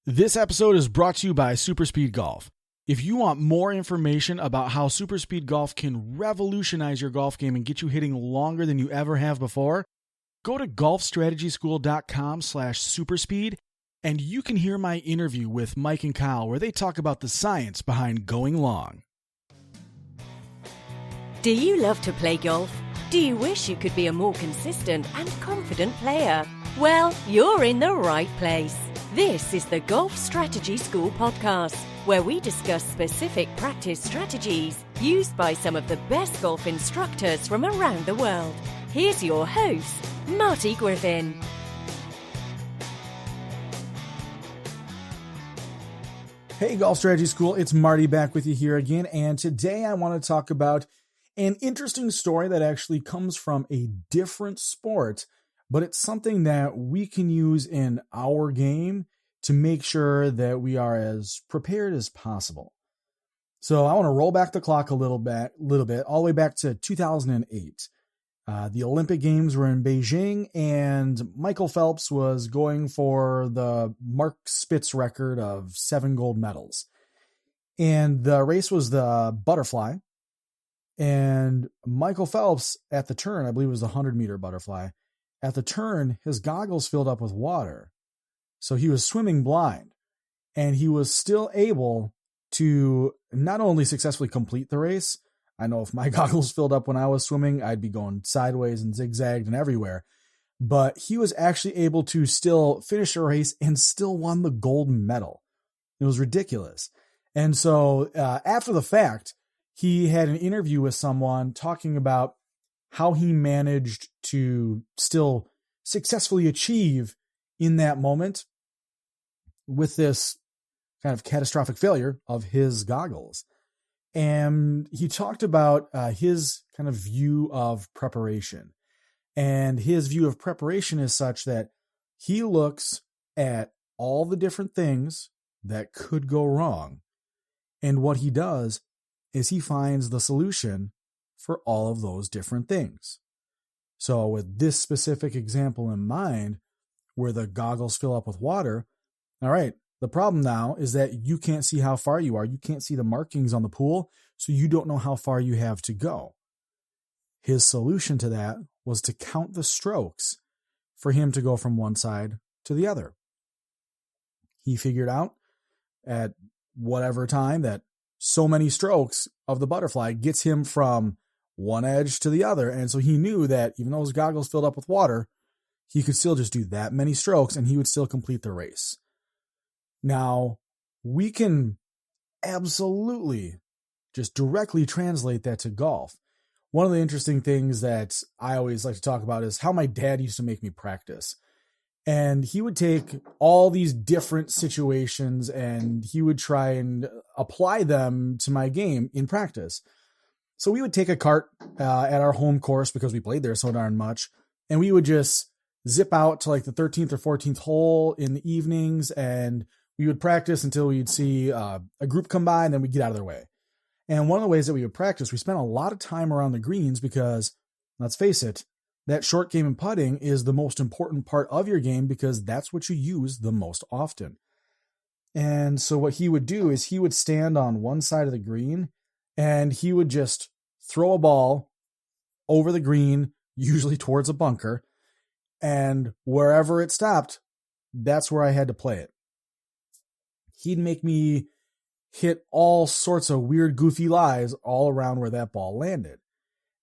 This episode is brought to you by Superspeed Golf. If you want more information about how Superspeed Golf can revolutionize your golf game and get you hitting longer than you ever have before, go to golfstrategyschool.com/superspeed and you can hear my interview with Mike and Kyle where they talk about the science behind going long. Do you love to play golf? Do you wish you could be a more consistent and confident player? Well, you're in the right place. This is the Golf Strategy School podcast, where we discuss specific practice strategies used by some of the best golf instructors from around the world. Here's your host, Marty Griffin. Hey, Golf Strategy School, it's Marty back with you here again, and today I want to talk about an interesting story that actually comes from a different sport, but it's something that we can use in our game to make sure that we are as prepared as possible. So I want to roll back the clock a little bit, all the way back to 2008. The Olympic Games were in Beijing, and Michael Phelps was going for the Mark Spitz record of 7 gold medals. And the race was the butterfly. And Michael Phelps, at the turn, I believe it was the 100-meter butterfly, at the turn, his goggles filled up with water. So he was swimming blind. And he was still able to not only successfully complete the race. I know if my goggles filled up when I was swimming, I'd be going sideways and zigzagged and everywhere. But he was actually able to still finish the race and still won the gold medal. It was ridiculous. And so after the fact, he had an interview with someone talking about how he managed to still successfully achieve in that moment with this kind of catastrophic failure of his goggles. And he talked about his kind of view of preparation. And his view of preparation is such that he looks at all the different things that could go wrong. And what he does is he finds the solution for all of those different things. So with this specific example in mind, where the goggles fill up with water, all right, the problem now is that you can't see how far you are. You can't see the markings on the pool, so you don't know how far you have to go. His solution to that was to count the strokes for him to go from one side to the other. He figured out at whatever time that so many strokes of the butterfly gets him from one edge to the other. And so he knew that even though his goggles filled up with water, he could still just do that many strokes and he would still complete the race. Now, we can absolutely just directly translate that to golf. One of the interesting things that I always like to talk about is how my dad used to make me practice. And he would take all these different situations and he would try and apply them to my game in practice. So we would take a cart at our home course because we played there so darn much. And we would just zip out to like the 13th or 14th hole in the evenings. And we would practice until we'd see a group come by and then we'd get out of their way. And one of the ways that we would practice, we spent a lot of time around the greens because, let's face it, that short game and putting is the most important part of your game because that's what you use the most often. And so what he would do is he would stand on one side of the green and he would just throw a ball over the green, usually towards a bunker, and wherever it stopped, that's where I had to play it. He'd make me hit all sorts of weird, goofy lies all around where that ball landed.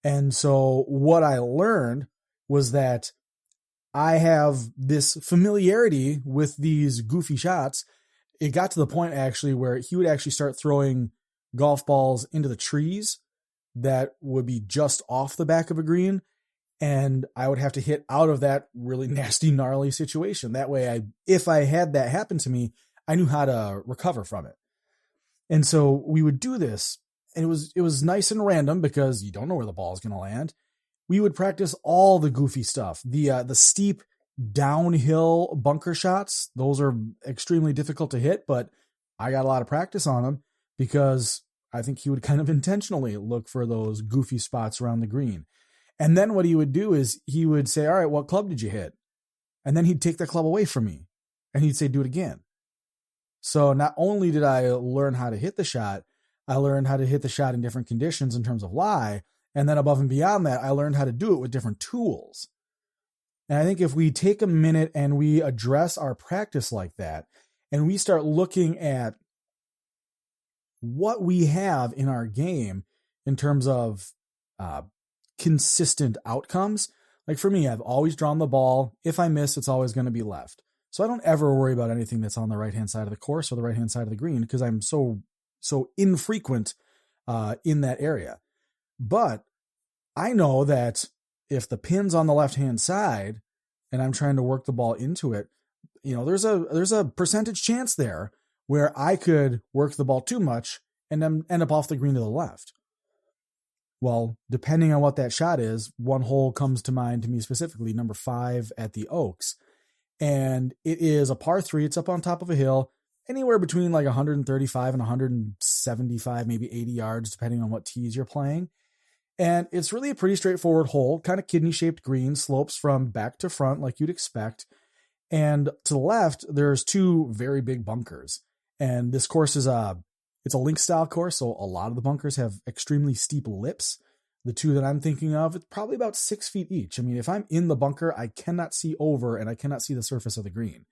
And so what I learned was that I have this familiarity with these goofy shots. It got to the point actually where he would actually start throwing golf balls into the trees that would be just off the back of a green. And I would have to hit out of that really nasty, gnarly situation. That way, if I had that happen to me, I knew how to recover from it. And so we would do this. And it was nice and random because you don't know where the ball is going to land. We would practice all the goofy stuff, the steep downhill bunker shots. Those are extremely difficult to hit, but I got a lot of practice on them because I think he would kind of intentionally look for those goofy spots around the green. And then what he would do is he would say, all right, what club did you hit? And then he'd take the club away from me and he'd say, do it again. So not only did I learn how to hit the shot, I learned how to hit the shot in different conditions in terms of lie. And then above and beyond that, I learned how to do it with different tools. And I think if we take a minute and we address our practice like that, and we start looking at what we have in our game in terms of consistent outcomes, like for me, I've always drawn the ball. If I miss, it's always going to be left. So I don't ever worry about anything that's on the right-hand side of the course or the right-hand side of the green because I'm so infrequent in that area. But I know that if the pin's on the left-hand side and I'm trying to work the ball into it, there's a percentage chance there where I could work the ball too much and then end up off the green to the left. Well, depending on what that shot is, one hole comes to mind to me specifically, number 5 at the Oaks. And it is a par 3. It's up on top of a hill, anywhere between like 135 and 175, maybe 80 yards, depending on what tees you're playing. And it's really a pretty straightforward hole, kind of kidney-shaped green, slopes from back to front like you'd expect. And to the left, there's 2 very big bunkers. And this course is it's a link-style course, so a lot of the bunkers have extremely steep lips. The 2 that I'm thinking of, it's probably about 6 feet each. I mean, if I'm in the bunker, I cannot see over and I cannot see the surface of the green.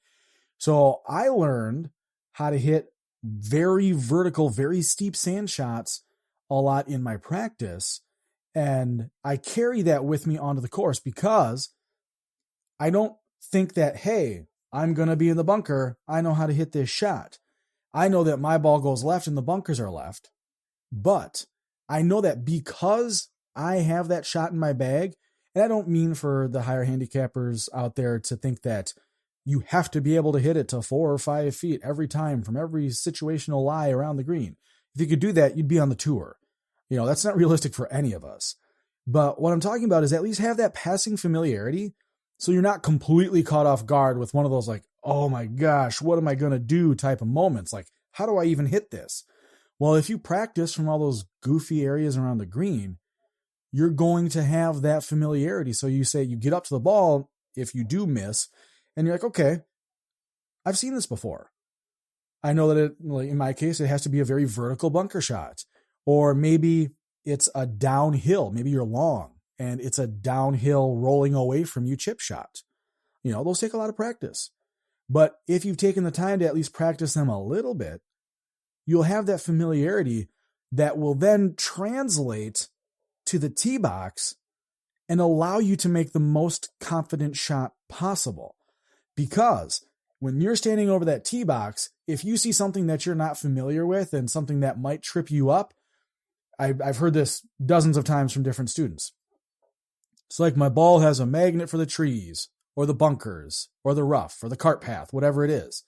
So I learned how to hit very vertical, very steep sand shots a lot in my practice. And I carry that with me onto the course because I don't think that, hey, I'm going to be in the bunker. I know how to hit this shot. I know that my ball goes left and the bunkers are left. But I know that because I have that shot in my bag, and I don't mean for the higher handicappers out there to think that you have to be able to hit it to 4 or 5 feet every time from every situational lie around the green. If you could do that, you'd be on the tour. That's not realistic for any of us. But what I'm talking about is at least have that passing familiarity so you're not completely caught off guard with one of those like, oh my gosh, what am I going to do type of moments? Like, how do I even hit this? Well, if you practice from all those goofy areas around the green, you're going to have that familiarity. So you get up to the ball if you do miss, and you're like, okay, I've seen this before. I know that in my case, it has to be a very vertical bunker shot. Or maybe it's a downhill. Maybe you're long and it's a downhill rolling away from you chip shot. Those take a lot of practice. But if you've taken the time to at least practice them a little bit, you'll have that familiarity that will then translate to the tee box and allow you to make the most confident shot possible. Because when you're standing over that tee box, if you see something that you're not familiar with and something that might trip you up, I've heard this dozens of times from different students. It's like my ball has a magnet for the trees or the bunkers or the rough or the cart path, whatever it is.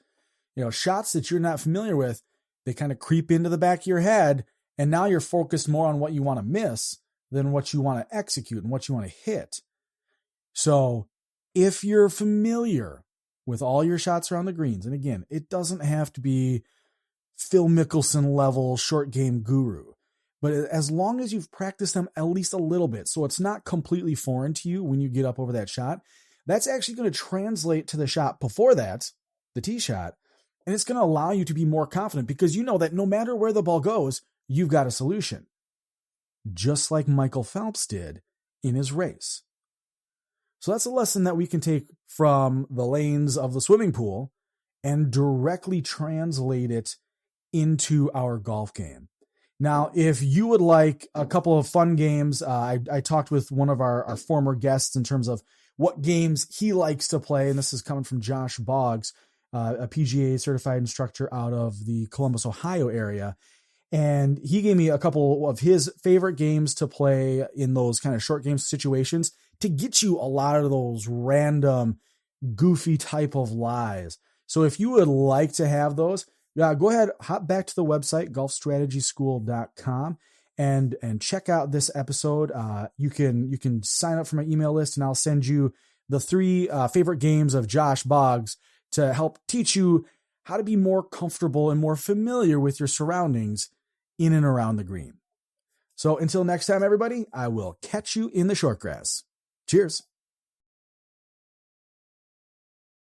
Shots that you're not familiar with, they kind of creep into the back of your head, and now you're focused more on what you want to miss than what you want to execute and what you want to hit. So if you're familiar with all your shots around the greens, and again, it doesn't have to be Phil Mickelson level short game guru, but as long as you've practiced them at least a little bit, so it's not completely foreign to you when you get up over that shot, that's actually going to translate to the shot before that, the tee shot, and it's going to allow you to be more confident because you know that no matter where the ball goes, you've got a solution. Just like Michael Phelps did in his race. So that's a lesson that we can take from the lanes of the swimming pool and directly translate it into our golf game. Now, if you would like a couple of fun games, I talked with one of our former guests in terms of what games he likes to play, and this is coming from Josh Boggs, a PGA certified instructor out of the Columbus, Ohio area. And he gave me a couple of his favorite games to play in those kind of short game situations to get you a lot of those random, goofy type of lies. So if you would like to have those, go ahead, hop back to the website, golfstrategyschool.com, and check out this episode. You can sign up for my email list, and I'll send you the 3 favorite games of Josh Boggs to help teach you how to be more comfortable and more familiar with your surroundings in and around the green. So until next time, everybody, I will catch you in the short grass. Cheers.